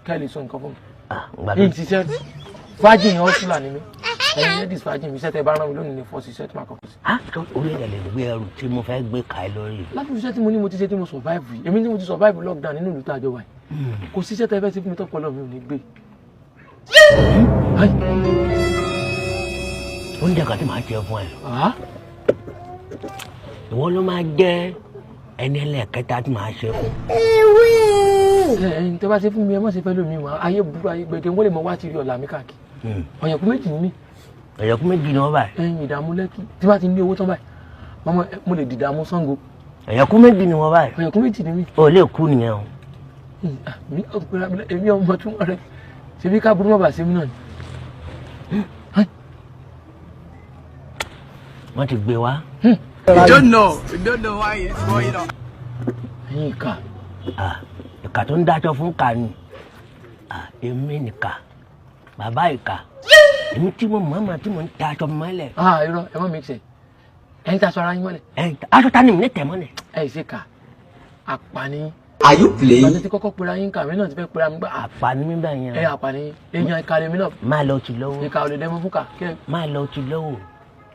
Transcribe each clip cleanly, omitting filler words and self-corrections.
Kẹ́lí sọ nǹkan fún mi. Yìí ti ṣe virgin hustler ni mi. Ẹyin ladies virgin mi ṣẹ́tẹ̀ bá rán mi lónìí ní fọ́ọ̀sì ṣẹ́tẹ̀ máa kọ́kọ́ sí. Orí ẹ̀ lè gbé ẹrù tí mo fẹ́ gbé ka ẹ lórí. Láti fi iṣẹ́ tí mo ní mo ti ṣe tí mo survive yìí. Èmi ní mo ti survive lockdown nínú ìlú tàjọ wa yìí. Kò sí ṣẹ́tẹ̀ fẹ́ sí fún mi tọ́pọ̀ mi ò ní gbé. Oúnjẹ kan tí màá jẹ fún ẹ. Ìwọ ló máa jẹ́ ẹni ẹlẹ́ẹ̀kẹta tí màá ṣe fún. Ẹyin tó bá ṣe fún mi ẹ má ṣe fẹ́ lómi wọn ayé burú ayé gbẹ̀gẹ̀ wọ́n lè mọ wá ti rí ọ̀la mi káàkiri. Ọ̀yẹ̀kú méjì ni mí. Ọ̀yẹ̀kú méjì ni wọ́n báyìí. Ẹyin ìdààmú lẹ́kì tí bá ti ní owó tán báyìí mo lè dìdààmú Ṣàngó. Ọ̀yẹ̀kú méjì ni wọ́n báyìí. Ọ̀yẹ̀kú méjì ni mí. O lè kú nìyẹn o. Èmi ọmọ tún rẹ ṣebí ká burú mọ́ bàá sí mi náà ni. Wọ́n ti gbé wa. You don't know why it's going on. Ẹyin ìka. Ìka tó ń dájọ́ fún ìka ni. Èmi nìka. Bàbá ìka. Èmi tí mo mọ̀ọ́mọ̀ tí mo ń ta aṣọ mọ́lẹ̀. Irọ́ ẹ má mi ṣe. Ẹ ń ta aṣọ ara yín mọ́lẹ̀. Aṣọ ta ni mi ní tẹ̀ mọ́lẹ̀. Ẹ ṣe kà. Àpàní. Are you playing? Bàtẹ́ ti kọ́kọ́ pera yín kà mí náà ti fẹ́ pera mi gbà. Àpàní mi bẹ́ẹ̀ yẹn. Àpàní. Èèyàn ìka lèmi náà. Máa lọ ti lọ́wọ́. Ìka ò lè dẹ́mọ́ fún kà. Máa lọ ti lọ́wọ́.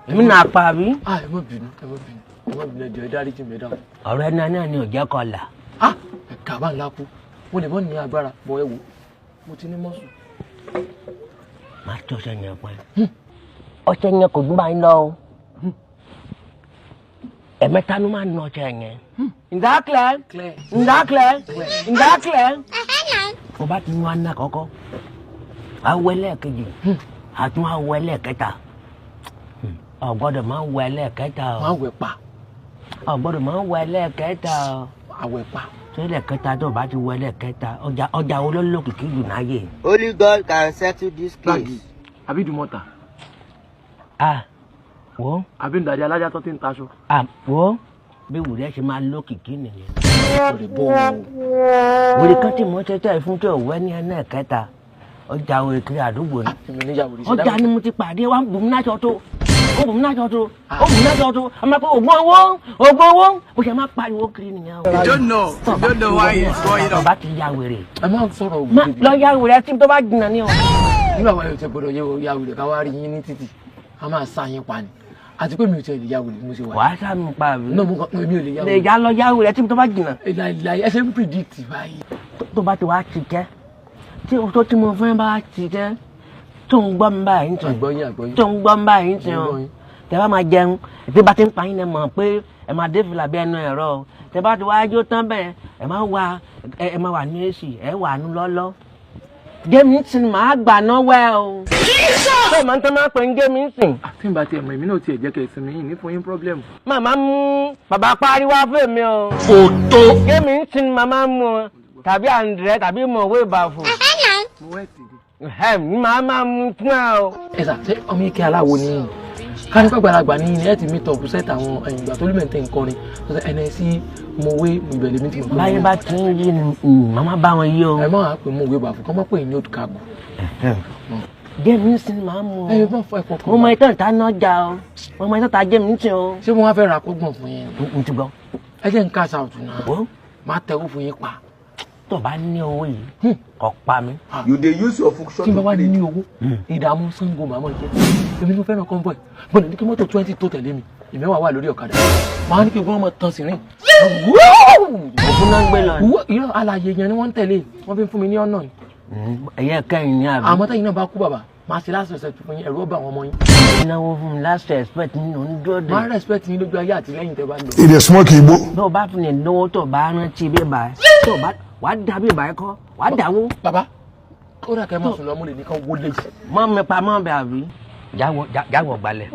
Èmi náà pa àbí. Ẹ má bínú ẹjọ́ ẹ dáríjì mi dáhùn. Ọ̀rọ̀ ẹni náà ni ò jẹ́ kọlà. Ẹ̀ka bá ńlá kú mo lè mọ́ ní agbára bọ̀ ẹ wò mo ti ní mọ́sùn. Máa tó ọṣẹ yẹn pẹ́. Ọṣẹ yẹn kò dún báyìí lọ o. Ẹ̀mẹ́ta ló máa ń ná ọṣẹ yẹn. Ǹdákìlẹ̀. Mo bá ti mú aná kọ́kọ́. Awọ ẹlẹ́ẹ̀kejì. Àtún awọ ẹlẹ́ẹ̀kẹta. Ọ̀gbọ́dọ̀ máa ń wọ ẹlẹ́ẹ̀kẹta o. Máa wẹ̀ pa. Ọ̀gbọ́dọ̀ máa ń wọ ẹlẹ́ẹ̀kẹta o. Àwẹ̀ pa. Ẹlẹ́ẹ̀kẹta tó bá ti wọ ẹlẹ́ẹ̀kẹta ọjà olólùkìkí jù náyè. Only God can settle this case. Àbí ìdùmọ̀ta. Wo. Àbí ìdàdí alájà tó ti ń taṣọ. Wo. Bí wùrẹ́ ṣe máa lókìkí nìyẹn. Lórí bó o. Wòlé kan tí mo ṣẹ́ṣẹ́ fún tí òwú ẹni ẹlẹ́ẹ̀kẹta ọjà òwe kiri àdúgbò ni. Ọjà ni mo ti pàdé wa ń bùnmí náà ṣọ́tò. Ó bùnmí náà ṣọ́tò. A máa pẹ́ ògùn owó. Bó ṣe máa pariwo kiri nìyẹn o. You don't know why it's going on. Bàbá ti ya wèrè. Ẹ máa ń sọ̀rọ̀ ògùn. Lọ ya wèrè tí tó bá jìnnà ní o. Nígbà wo ẹ ti gbọdọ̀ ya wèrè ká wá rí yín ní títì a máa sá yín pa ni àti pé mi ò tẹ̀ lè ya wèrè mo ṣe wà. Wàá sá mi pa àbí. náà mo kàn pé mi ò lè ya wèrè. Lè já lọ ya wèrè tí tó bá jìnnà. ìlàyé ẹ ṣe ń predict báyìí. Tó bá ti wá ti jẹ́ tí mo fẹ́ bá ti jẹ́ tó ń gbọ́ mi báyìí ń sìn. àgbọ̀yìn. Tó ń gbọ́ mi báyìí ń sìn o. Tẹ bá máa jẹun tí bá ti ń pa yín lẹ mọ̀ pé ẹ máa dé fìlà bí ẹnu ẹ̀rọ o. Tẹ bá ti wá jó tán bẹ́ẹ̀ ẹ máa wà ní èsì ẹ wà nú lọ́lọ́. Géèmì ń sìn máa gbà náà wẹ́ o. Ṣé ìmọ̀ tó máa pè ń géèmì ń sìn? Àti ìgbà tí ẹ̀mọ̀ èmi náà tiẹ̀ jẹ́ kẹ́ ẹ sinmi yìí ní fún yín pọ́blẹ́mù. Màmá mú bàbá pariwo fún mi o. Fòtó. Géèmì ń sìn màmá mú o tàbí àǹdrẹ́ tàbí mọ̀wé ìbàfò. Mo wẹ́ tì í. Ní màá mú fún ẹ o. Ẹ sà ṣé ọmọ ike aláwo ni yìí? Ká ní pàgbàlagbà ní ẹ ti meet up set àwọn ìgbà tó lùmẹ̀ntẹ́ nǹkan ni ẹnẹsí mọ̀wé ìbẹ̀lẹ̀ mi ti mọ̀. Báyé bá ti ń yí ni màmá bá wọn yí o. Ẹ máa pè mọ̀wé ìbàfò kọ́ máa pè ní òdùkà gùn. Géèmì ń sìn máa mú o. Ẹ bá fọ ẹ̀kọ́ kan. Mo mọ ìtàn ìta náà jà o. Mo mọ ìtàn ìta géèmì ń sìn o. Ṣé wọ́n wá fẹ́ ra kọ́gbọ̀n fún yín? N ti gbọ́. Ẹ jẹ́ ń ká ṣàwùtù náà. Máa tẹ̀wọ́ fún yín pa. Tó bá ní owó yìí kò pa mí. You dey use your function tí n bá to wá play. ní owó ìdààmú Ṣàngó màmá jẹ èmi ló fẹ́ràn convoy gbọ́dọ̀ ní kí mọ́tò 20 tó tẹ̀lé mi ìmẹ́wàá wà lórí ọ̀kadà màá ní kí gbọ́n mọ̀ tán sí rìn. Ògùn náà gbé lọ. irọ́ alàyè yẹn ni wọ́n ń tẹ̀lé wọ́n fi ń fún mi ní ọ̀nà ni. Ẹ̀yẹ kẹ́yìn ní àbí. àmọ́ tẹ́yìn náà bá kú bàbá máa ṣe last respect fún yín ẹ̀rù ọba àwọn ọmọ yín. Ìnáwó fún mi last respect nínú onídúró dé. máa respect yín lójú ayé àti lẹ́yìn tẹ́ bá lọ. Ilé smoke igbo. Tó o bá fún ní lówó tó o bá rántí bí bá tó o bá wàá dà bí bá kọ́ wàá dàwó. bàbá ó dà kẹ́ mọ̀ sùn lọ́mú lè ní kán wọlé. Mọ́ mi pa mọ́ bẹ̀ àbí. Jáwọ̀ gbalẹ̀.